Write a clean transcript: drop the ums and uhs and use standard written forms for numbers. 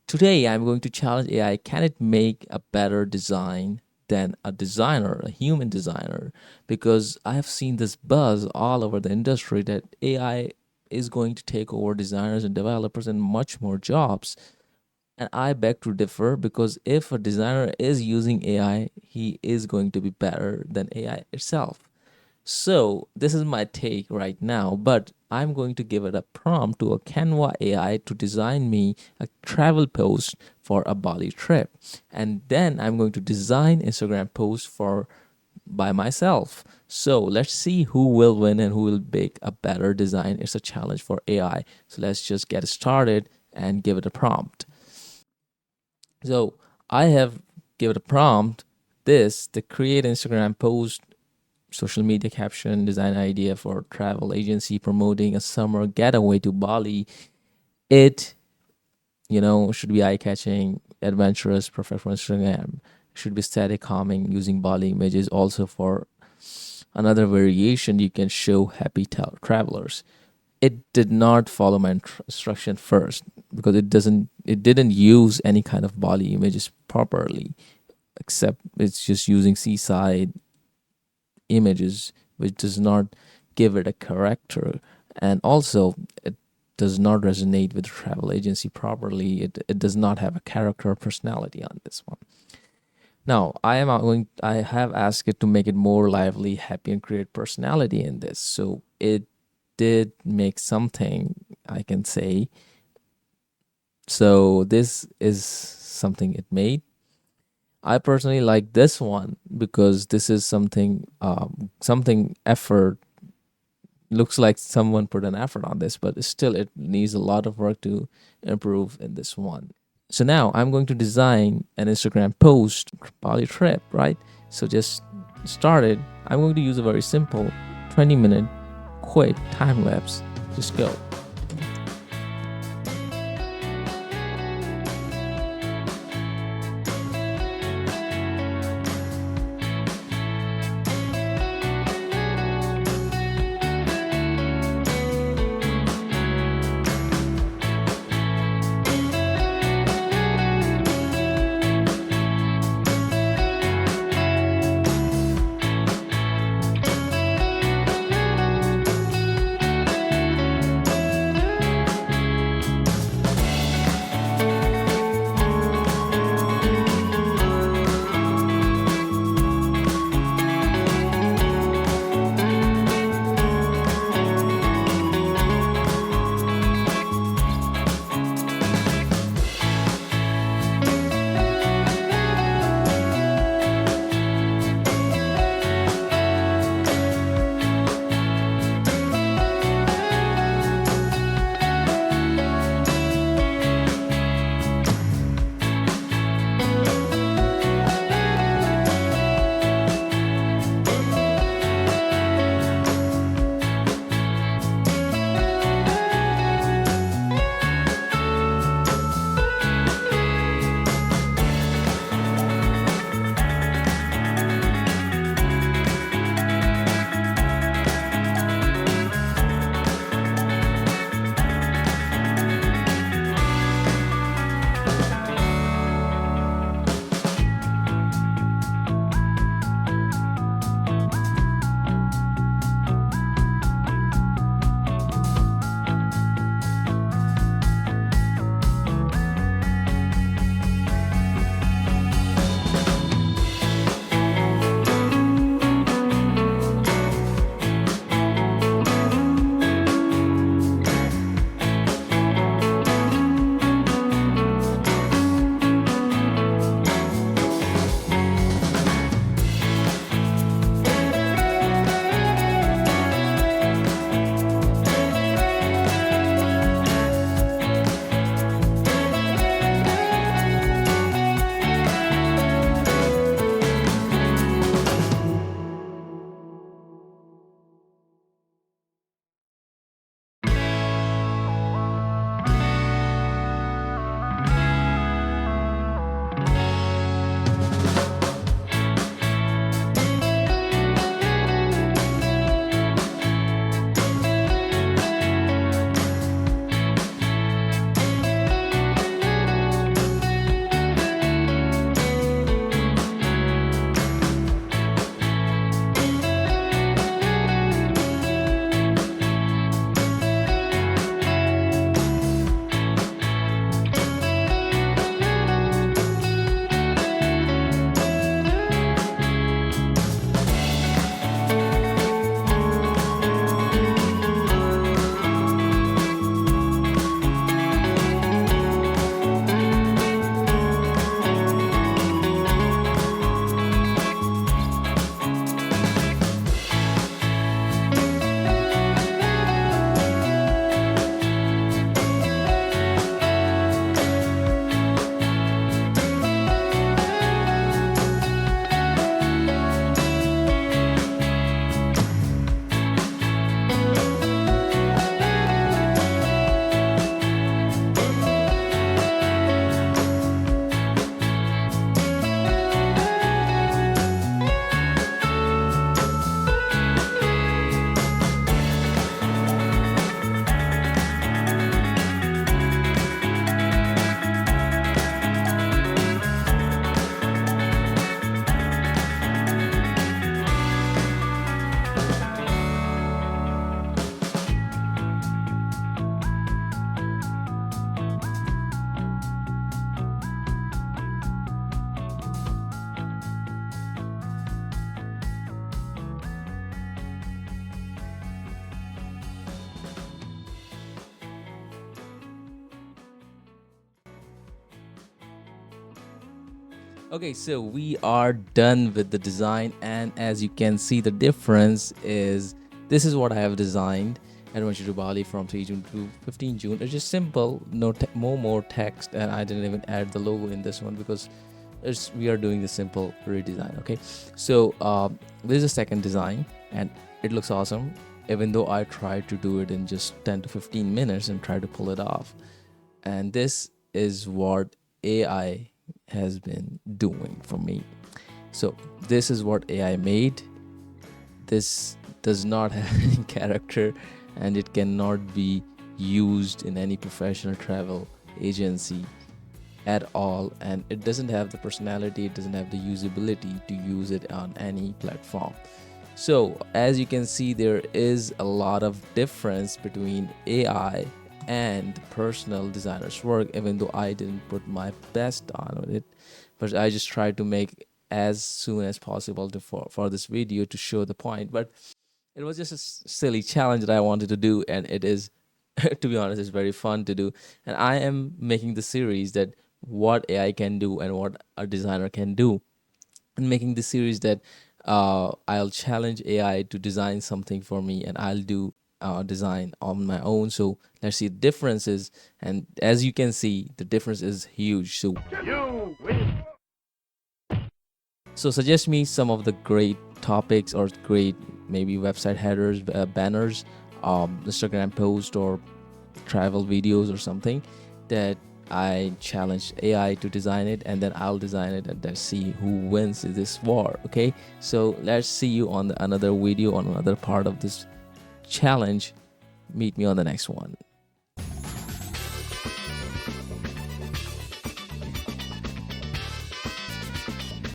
Today, I'm going to challenge AI. Can it make a better design than a designer, a human designer? Because I have seen this buzz all over the industry that AI is going to take over designers and developers and much more jobs. And I beg to differ because if a designer is using AI, he is going to be better than AI itself. So this is my take right now, but I'm going to give it a prompt to a Canva AI to design me a travel post for a Bali trip. And then I'm going to design Instagram posts for by myself. So let's see who will win and who will make a better design. It's a challenge for AI. So let's just get started and give it a prompt. So I have given a prompt this to create Instagram post, social media caption, design idea for travel agency promoting a summer getaway to Bali. It, should be eye catching, adventurous, perfect for Instagram. Should be static, calming, using Bali images. Also, for another variation, you can show happy travelers. It did not follow my instruction first because it didn't use any kind of Bali images properly, except it's just using seaside images, which does not give it a character. And also, it does not resonate with the travel agency properly. It does not have a character or personality on this one. Now, I have asked it to make it more lively, happy, and create personality in this. So it did make something, I can say. So this is something it made. I personally like this one because this is something effort, looks like someone put an effort on this, but still it needs a lot of work to improve in this one. So now I'm going to design an Instagram post Bali trip, right? So just started. I'm going to use a very simple 20-minute quick time lapse. Just go. Okay, so we are done with the design, and as you can see, the difference is this is what I have designed. Adventure to Bali from 3 June to 15 June. It's just simple, no more text, and I didn't even add the logo in this one because we are doing the simple redesign. Okay, so this is the second design, and it looks awesome. Even though I tried to do it in just 10 to 15 minutes and try to pull it off, and this is what AI has been doing for me. So this is what AI made. This does not have any character, and it cannot be used in any professional travel agency at all, and it doesn't have the personality, it doesn't have the usability to use it on any platform. So as you can see, there is a lot of difference between AI and personal designer's work, even though I didn't put my best on it, but I just tried to make as soon as possible for this video to show the point. But it was just a silly challenge that I wanted to do, and it is, to be honest, it's very fun to do. And I am making the series that what AI can do and what a designer can do, and making the series that I'll challenge AI to design something for me, and I'll do design on my own. So let's see the differences, and as you can see, the difference is huge. So suggest me some of the great topics or great maybe website headers, banners, Instagram post or travel videos or something that I challenge AI to design it, and then I'll design it, and let's see who wins this war. Okay, so let's see you on another video on another part of this challenge. Meet me on the next one.